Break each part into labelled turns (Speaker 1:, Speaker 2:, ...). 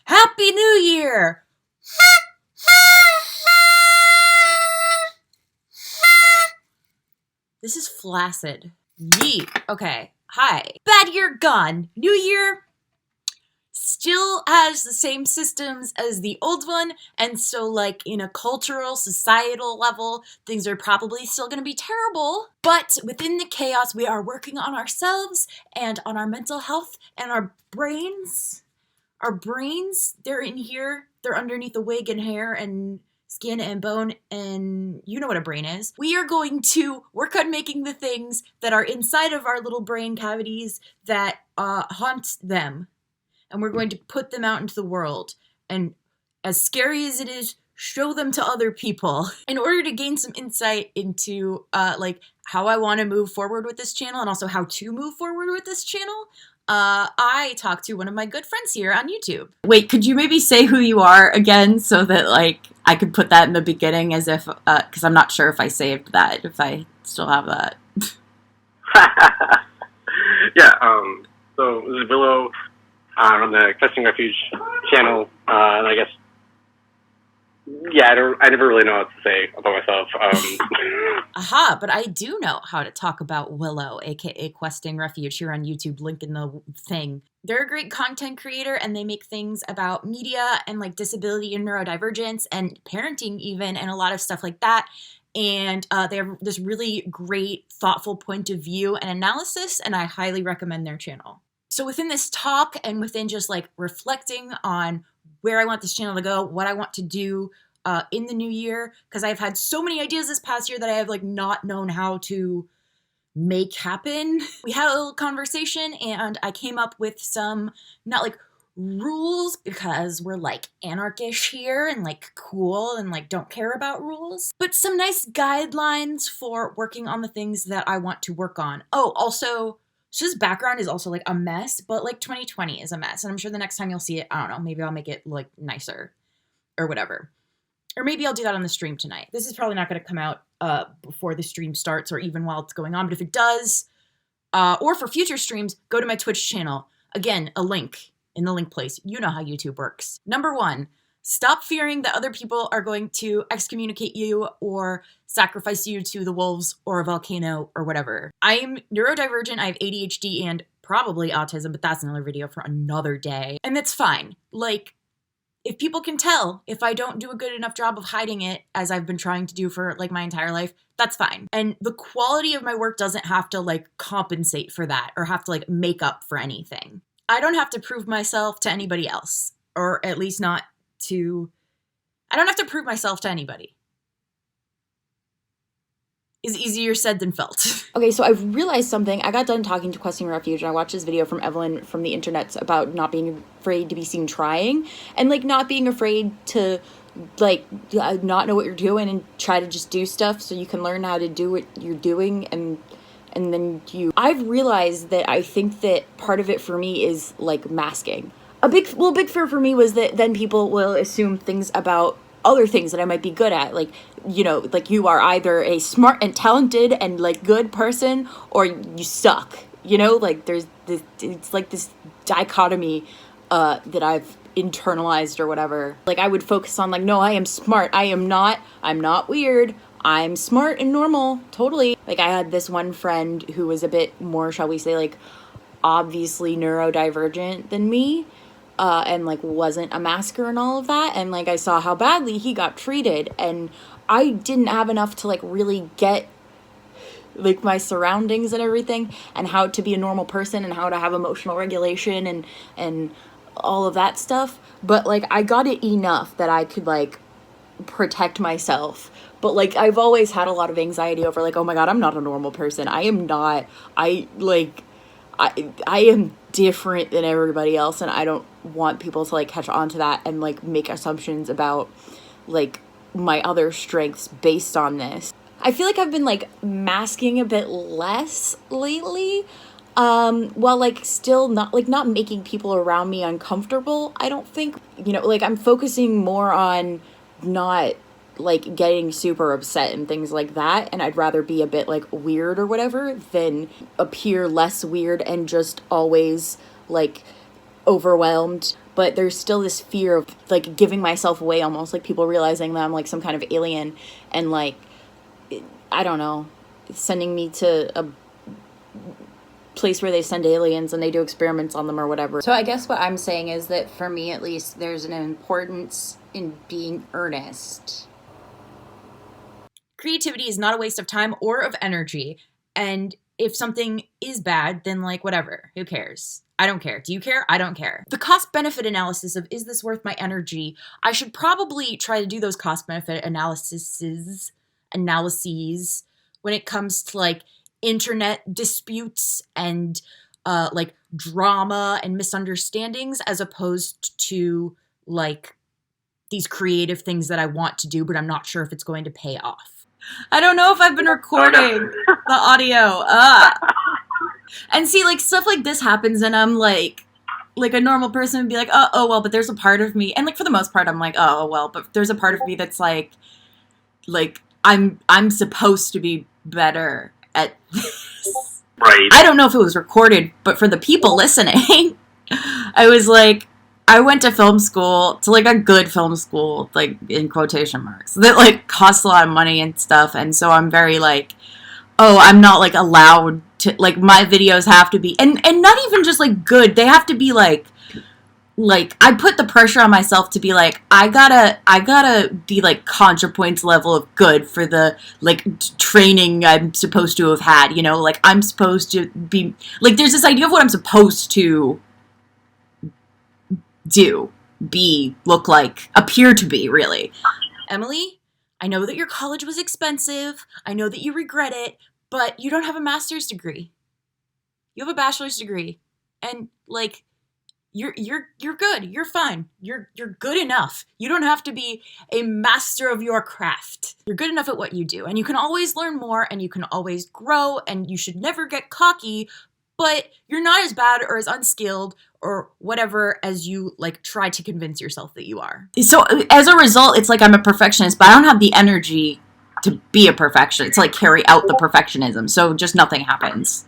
Speaker 1: Happy New Year! This is flaccid. Yeet. Okay. Hi. Bad year gone. New year still has the same systems as the old one, and so, like, in a cultural, societal level, things are probably still gonna be terrible. But within the chaos, we are working on ourselves and on our mental health and our brains. Our brains, they're in here. They're underneath the wig and hair and skin and bone, and you know what a brain is. We are going to work on making the things that are inside of our little brain cavities that haunt them. And we're going to put them out into the world. And as scary as it is, show them to other people in order to gain some insight into like how I want to move forward with this channel and also how to move forward with this channel. I talked to one of my good friends here on YouTube. Wait, could you maybe say who you are again so that, like, I could put that in the beginning as if, because I'm not sure if I saved that, if I still have that.
Speaker 2: Yeah, so this is Willow on the Questing Refuge channel, and I guess, yeah, I never really know what to say about myself.
Speaker 1: Aha, but I do know how to talk about Willow, aka Questing Refuge, here on YouTube, link in the thing. They're a great content creator, and they make things about media and, like, disability and neurodivergence and parenting even, and a lot of stuff like that. And they have this really great, thoughtful point of view and analysis, and I highly recommend their channel. So within this talk and within just, like, reflecting on where I want this channel to go, what I want to do in the new year, because I've had so many ideas this past year that I have, like, not known how to make happen. We had a little conversation, and I came up with some, not like rules, because we're, like, anarchish here and, like, cool and, like, don't care about rules, but some nice guidelines for working on the things that I want to work on. Oh, also, so this background is also, like, a mess, but, like, 2020 is a mess, and I'm sure the next time you'll see it, I don't know, maybe I'll make it, like, nicer or whatever. Or maybe I'll do that on the stream tonight. This is probably not going to come out before the stream starts or even while it's going on, but if it does, or for future streams, go to my Twitch channel. Again, a link in the link place. You know how YouTube works. Number 1, stop fearing that other people are going to excommunicate you or sacrifice you to the wolves or a volcano or whatever. I am neurodivergent. I have ADHD and probably autism, but that's another video for another day. And that's fine. Like, if people can tell, if I don't do a good enough job of hiding it, as I've been trying to do for, like, my entire life, that's fine. And the quality of my work doesn't have to, like, compensate for that or have to, like, make up for anything. I don't have to prove myself to anybody else, or at least not to... I don't have to prove myself to anybody. Is easier said than felt.
Speaker 3: Okay, so I've realized something. I got done talking to Questing Refuge, and I watched this video from Evelyn from the internet about not being afraid to be seen trying, and, like, not being afraid to, like, not know what you're doing and try to just do stuff so you can learn how to do what you're doing, and then I've realized that I think that part of it for me is, like, masking. A big fear for me was that then people will assume things about other things that I might be good at, like, you know, like, you are either a smart and talented and, like, good person, or you suck, you know, like, there's this, it's like this dichotomy that I've internalized or whatever. Like, I would focus on, like, no, I am smart, I'm not weird, I'm smart and normal, totally. Like, I had this one friend who was a bit more, shall we say, like, obviously neurodivergent than me, and, like, wasn't a masker and all of that, and, like, I saw how badly he got treated, and I didn't have enough to, like, really get, like, my surroundings and everything, and how to be a normal person, and how to have emotional regulation, and all of that stuff, but, like, I got it enough that I could, like, protect myself. But, like, I've always had a lot of anxiety over, like, oh my god, I'm not a normal person, I am different than everybody else, and I don't want people to, like, catch on to that and, like, make assumptions about, like, my other strengths based on this. I feel like I've been, like, masking a bit less lately, while, like, still not making people around me uncomfortable, I don't think. You know, like, I'm focusing more on not, like, getting super upset and things like that, and I'd rather be a bit, like, weird or whatever than appear less weird and just always, like, overwhelmed but there's still this fear of like giving myself away, almost like people realizing that I'm like some kind of alien and like, I don't know, sending me to a place where they send aliens and they do experiments on them or whatever.
Speaker 4: So I guess what I'm saying is that for me at least, there's an importance in being earnest.
Speaker 1: Creativity is not a waste of time or of energy. And if something is bad, then like whatever, who cares? I don't care. Do you care? I don't care. The cost benefit analysis of is this worth my energy? I should probably try to do those cost benefit analyses when it comes to like internet disputes and like drama and misunderstandings, as opposed to like these creative things that I want to do, but I'm not sure if it's going to pay off. I don't know if I've been recording the audio. And see, like, stuff like this happens, and I'm like a normal person would be like, oh, well, but there's a part of me, and, like, for the most part, I'm like, oh, well, but there's a part of me that's like, I'm supposed to be better at this.
Speaker 2: Right.
Speaker 1: I don't know if it was recorded, but for the people listening, I was like, I went to film school, to, like, a good film school, like, in quotation marks, that, like, costs a lot of money and stuff, and so I'm very, like, oh, I'm not, like, allowed to, like, my videos have to be, and not even just, like, good, they have to be, like, I put the pressure on myself to be, like, I gotta be, like, ContraPoints level of good for the, like, training I'm supposed to have had, you know, like, I'm supposed to be, like, there's this idea of what I'm supposed to do, be, look like, appear to be, really. Emily, I know that your college was expensive. I know that you regret it, but you don't have a master's degree. You have a bachelor's degree. And like you're good. You're fine. You're good enough. You don't have to be a master of your craft. You're good enough at what you do. And you can always learn more and you can always grow and you should never get cocky, but you're not as bad or as unskilled or whatever as you like try to convince yourself that you are. So as a result, it's like I'm a perfectionist, but I don't have the energy to be a perfectionist, to like carry out the perfectionism. So just nothing happens.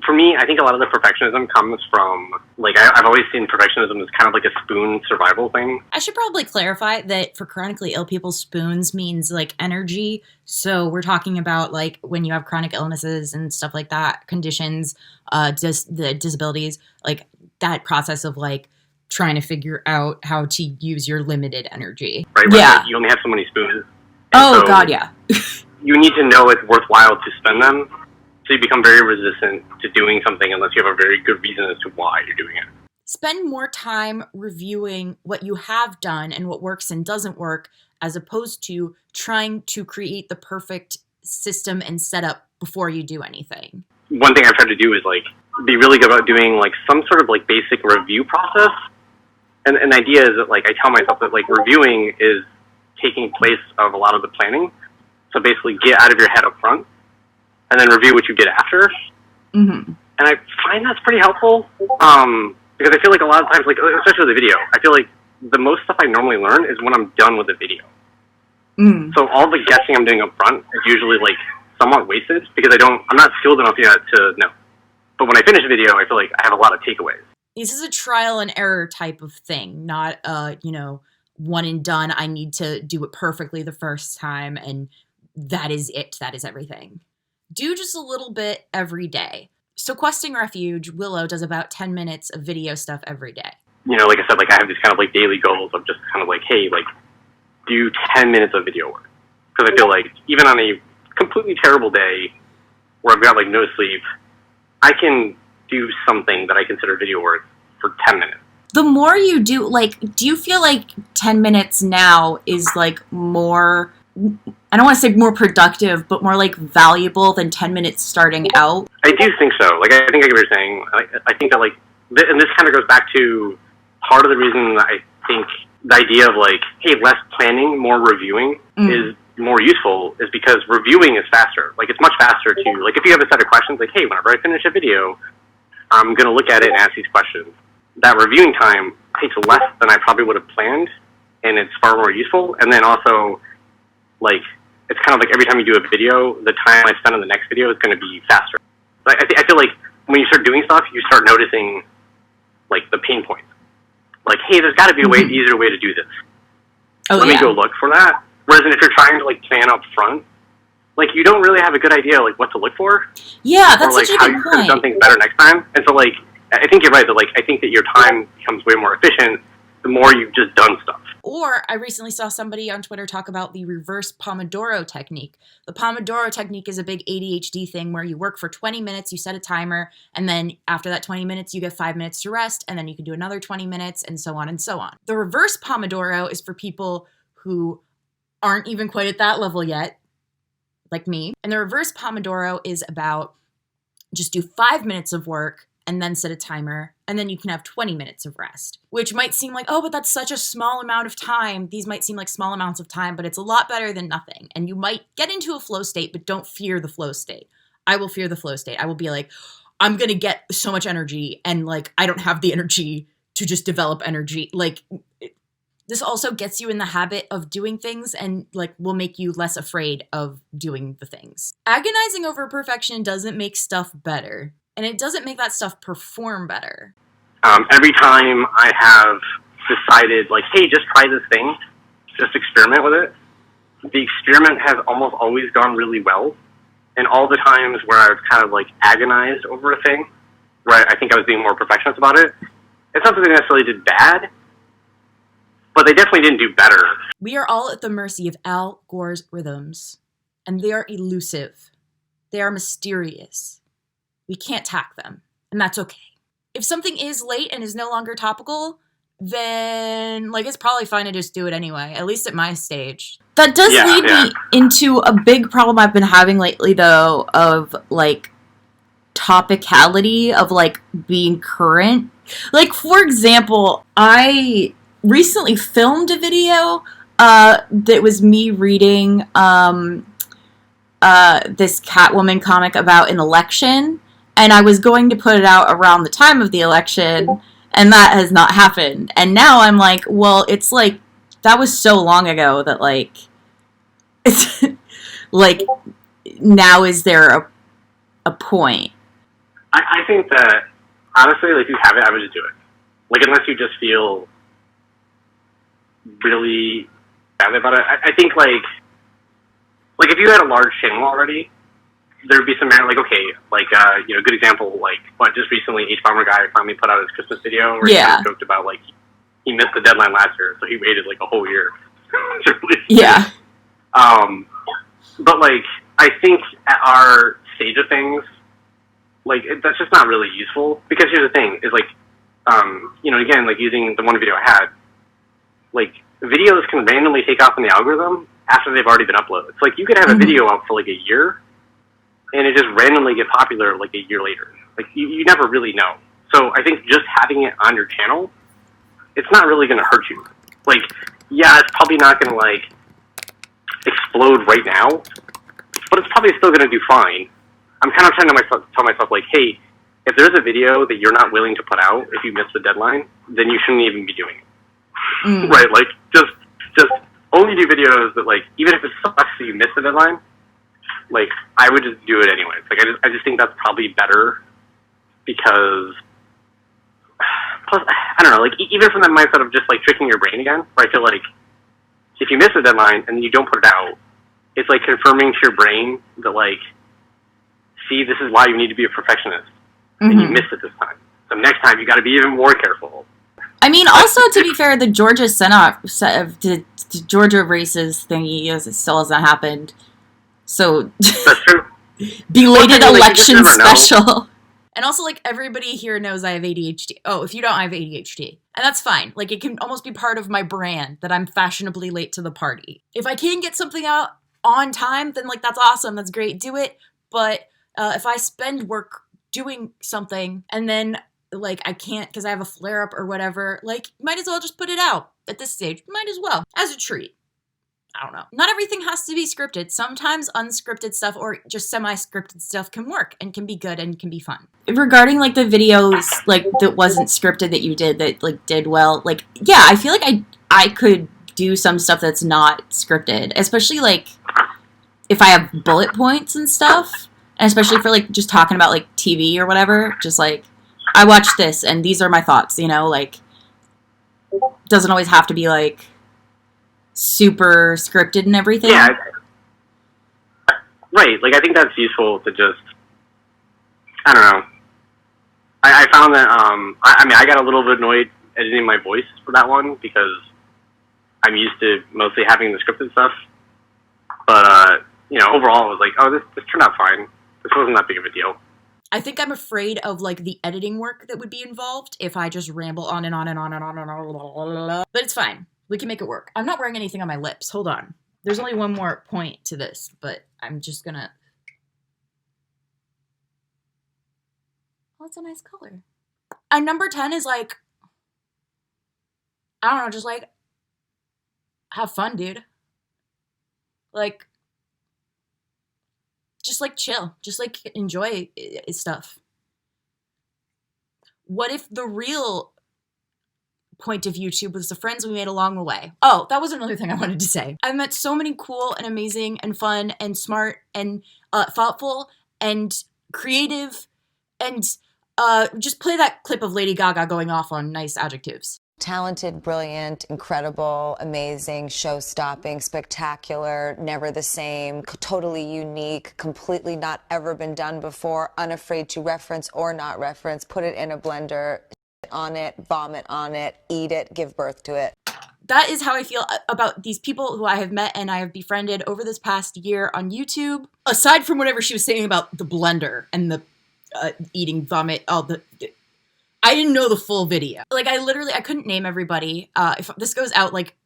Speaker 2: For me, I think a lot of the perfectionism comes from, like, I've always seen perfectionism as kind of like a spoon survival thing.
Speaker 1: I should probably clarify that for chronically ill people, spoons means, like, energy. So we're talking about, like, when you have chronic illnesses and stuff like that, conditions, the disabilities, like, that process of, like, trying to figure out how to use your limited energy.
Speaker 2: Right?
Speaker 1: Yeah.
Speaker 2: Like, you only have so many spoons.
Speaker 1: Oh,
Speaker 2: so
Speaker 1: God, yeah.
Speaker 2: You need to know it's worthwhile to spend them. So you become very resistant to doing something unless you have a very good reason as to why you're doing it.
Speaker 1: Spend more time reviewing what you have done and what works and doesn't work, as opposed to trying to create the perfect system and setup before you do anything.
Speaker 2: One thing I've tried to do is, like, be really good about doing, like, some sort of, like, basic review process. And the idea is that, like, I tell myself that, like, reviewing is taking place of a lot of the planning. So basically get out of your head up front and then review what you did after.
Speaker 1: Mm-hmm.
Speaker 2: And I find that's pretty helpful, because I feel like a lot of times, like, especially with the video, I feel like the most stuff I normally learn is when I'm done with the video.
Speaker 1: Mm.
Speaker 2: So all the guessing I'm doing up front is usually, like, somewhat wasted, because I'm not skilled enough yet to know. But when I finish a video, I feel like I have a lot of takeaways.
Speaker 1: This is a trial and error type of thing, not, one and done. I need to do it perfectly the first time, and that is it. That is everything. Do just a little bit every day. So Questing Refuge, Willow does about 10 minutes of video stuff every day.
Speaker 2: You know, like I said, like, I have these kind of, like, daily goals of just kind of like, hey, like, do 10 minutes of video work. Because I feel like even on a completely terrible day where I've got, like, no sleep, I can do something that I consider video work for 10 minutes.
Speaker 1: The more you do, like, do you feel like 10 minutes now is, like, more, I don't want to say more productive, but more, like, valuable than 10 minutes starting out?
Speaker 2: I do think so. Like, I think I get what you're saying. I think that, like, and this kind of goes back to part of the reason I think the idea of, like, hey, less planning, more reviewing is more useful, is because reviewing is faster. Like, it's much faster to, like, if you have a set of questions, like, hey, whenever I finish a video, I'm going to look at it and ask these questions. That reviewing time takes less than I probably would have planned, and it's far more useful. And then also, like, it's kind of like every time you do a video, the time I spend on the next video is going to be faster. I feel like when you start doing stuff, you start noticing, like, the pain points. like, hey, there's got to be a way, easier way to do this. Let me go look for that. Whereas if you're trying to like plan up front, like you don't really have a good idea like what to look for.
Speaker 1: Yeah, that's
Speaker 2: or, like,
Speaker 1: such a
Speaker 2: how
Speaker 1: good
Speaker 2: you could
Speaker 1: point.
Speaker 2: have done things better next time. And so like I think you're right that like I think that your time becomes way more efficient the more you've just done stuff.
Speaker 1: Or I recently saw somebody on Twitter talk about the reverse Pomodoro technique. The Pomodoro technique is a big ADHD thing where you work for 20 minutes, you set a timer, and then after that 20 minutes, you get 5 minutes to rest, and then you can do another 20 minutes, and so on and so on. The reverse Pomodoro is for people who aren't even quite at that level yet, like me. And the reverse Pomodoro is about just do 5 minutes of work and then set a timer, and then you can have 20 minutes of rest, which might seem like, oh, but that's such a small amount of time. These might seem like small amounts of time, but it's a lot better than nothing. And you might get into a flow state, but don't fear the flow state. I will fear the flow state. I will be like, I'm going to get so much energy, and like, I don't have the energy to just develop energy. Like, this also gets you in the habit of doing things and like will make you less afraid of doing the things. Agonizing over perfection doesn't make stuff better. And it doesn't make that stuff perform better.
Speaker 2: Every time I have decided, like, hey, just try this thing, just experiment with it, the experiment has almost always gone really well. And all the times where I've kind of, like, agonized over a thing, where I think I was being more perfectionist about it, it's not that they necessarily did bad, but they definitely didn't do better.
Speaker 1: We are all at the mercy of Al Gore's rhythms. And they are elusive. They are mysterious. We can't tack them, and that's okay. If something is late and is no longer topical, then like it's probably fine to just do it anyway, at least at my stage. That does lead me into a big problem I've been having lately, though, of like topicality of like being current. Like, for example, I recently filmed a video that was me reading this Catwoman comic about an election. And I was going to put it out around the time of the election, and that has not happened. And now I'm like, well, it's like, that was so long ago that, like, it's, like, now is there a point?
Speaker 2: I think that, honestly, like, if you have it, I would just do it. Like, unless you just feel really bad about it. I think, like, if you had a large channel already, there'd be some, like, okay, like, good example, like, what, just recently, H-Bomber Guy finally put out his Christmas video where he kind of joked about, like, he missed the deadline last year, so he waited, like, a whole year to release it.
Speaker 1: Yeah.
Speaker 2: But, like, I think at our stage of things, like, that's just not really useful, because here's the thing, is, like, again, like, using the one video I had, like, videos can randomly take off in the algorithm after they've already been uploaded. It's like, you could have a video out for, like, a year, and it just randomly get popular like a year later. Like, you never really know. So I think just having it on your channel, it's not really going to hurt you. Like, yeah, it's probably not going to, like, explode right now, but it's probably still going to do fine. I'm kind of trying to tell myself, like, hey, if there's a video that you're not willing to put out if you miss the deadline, then you shouldn't even be doing it. Right? Like, just only do videos that, like, even if it sucks that you miss the deadline, like, I would just do it anyways. Like, I just think that's probably better because, plus, I don't know, like, even from the mindset of just, like, tricking your brain again, where I feel like if you miss a deadline and you don't put it out, it's, like, confirming to your brain that, like, see, this is why you need to be a perfectionist, and you missed it this time. So next time, you got to be even more careful.
Speaker 3: I mean, also, to be fair, the Georgia the Georgia races thingy it still hasn't happened. So,
Speaker 2: that's true.
Speaker 3: Belated election special.
Speaker 1: And also, like, everybody here knows I have ADHD. Oh, if you don't, I have ADHD. And that's fine. Like, it can almost be part of my brand that I'm fashionably late to the party. If I can get something out on time, then, like, that's awesome. That's great. Do it. But if I spend work doing something and then, like, I can't because I have a flare-up or whatever, like, might as well just put it out at this stage. Might as well. As a treat. I don't know. Not everything has to be scripted. Sometimes unscripted stuff or just semi-scripted stuff can work and can be good and can be fun.
Speaker 3: Regarding, like, the videos, like, that wasn't scripted that you did that, like, did well, like, yeah, I feel like I could do some stuff that's not scripted, especially, like, if I have bullet points and stuff, and especially for, like, just talking about, like, TV or whatever, just, like, I watched this and these are my thoughts, you know, like,
Speaker 1: Doesn't always have to be like super scripted and everything.
Speaker 2: Yeah, right. Like I think that's useful to just, I don't know. I found that I mean I got a little bit annoyed editing my voice for that one because I'm used to mostly having the scripted stuff. But you know, overall, I was like, oh, this turned out fine. This wasn't that big of a deal.
Speaker 1: I think I'm afraid of like the editing work that would be involved if I just ramble on and on and on and on and on. But it's fine. We can make it work. I'm not wearing anything on my lips. Hold on. There's only one more point to this, but I'm just gonna. Oh, it's a nice color. And number 10 is like, I don't know, just like, have fun, dude. Like, just like chill. Just like enjoy stuff. What if the real point of YouTube was the friends we made along the way? Oh, that was another thing I wanted to say. I've met so many cool and amazing and fun and smart and thoughtful and creative and just play that clip of Lady Gaga going off on nice adjectives.
Speaker 5: Talented, brilliant, incredible, amazing, show-stopping, spectacular, never the same, totally unique, completely not ever been done before, unafraid to reference or not reference, put it in a blender, on it, vomit on it, eat it, give birth to it.
Speaker 1: That is how I feel about these people who I have met and I have befriended over this past year on YouTube. Aside from whatever she was saying about the blender and the eating vomit, I didn't know the full video. Like, I couldn't name everybody. If this goes out, like,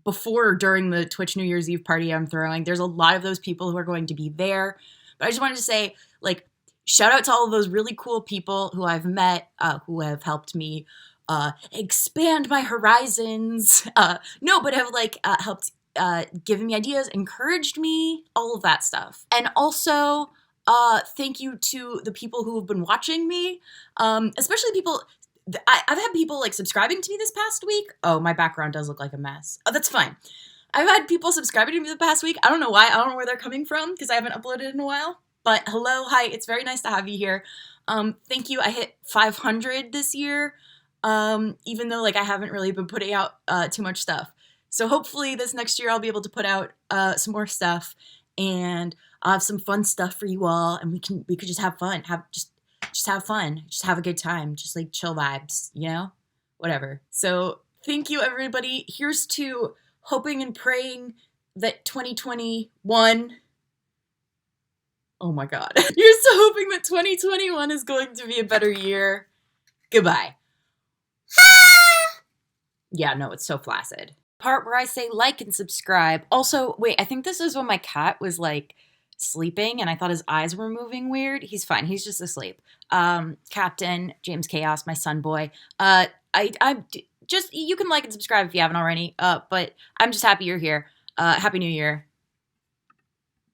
Speaker 1: before or during the Twitch New Year's Eve party I'm throwing, there's a lot of those people who are going to be there. But I just wanted to say, like, shout out to all of those really cool people who I've met, who have helped me expand my horizons. But have, like, helped given me ideas, encouraged me, all of that stuff. And also... thank you to the people who have been watching me, especially people. I've had people like subscribing to me this past week. Oh, my background does look like a mess. Oh, that's fine. I've had people subscribing to me the past week. I don't know why. I don't know where they're coming from because I haven't uploaded in a while. But hello, hi. It's very nice to have you here. Thank you. I hit 500 this year, even though like I haven't really been putting out too much stuff. So hopefully this next year I'll be able to put out some more stuff and I'll have some fun stuff for you all, and we could just have fun, just have fun, just have a good time, just like chill vibes, you know, whatever. So thank you, everybody. Here's to hoping and praying that 2021. Oh my God. Here's to hoping that 2021 is going to be a better year. Goodbye. Yeah, no, it's so flaccid. Part where I say like and subscribe. Also, wait, I think this is when my cat was like sleeping and I thought his eyes were moving weird. He's fine. He's just asleep. Captain James Chaos, my son boy. I just, you can like and subscribe if you haven't already. But I'm just happy you're here. Happy New Year.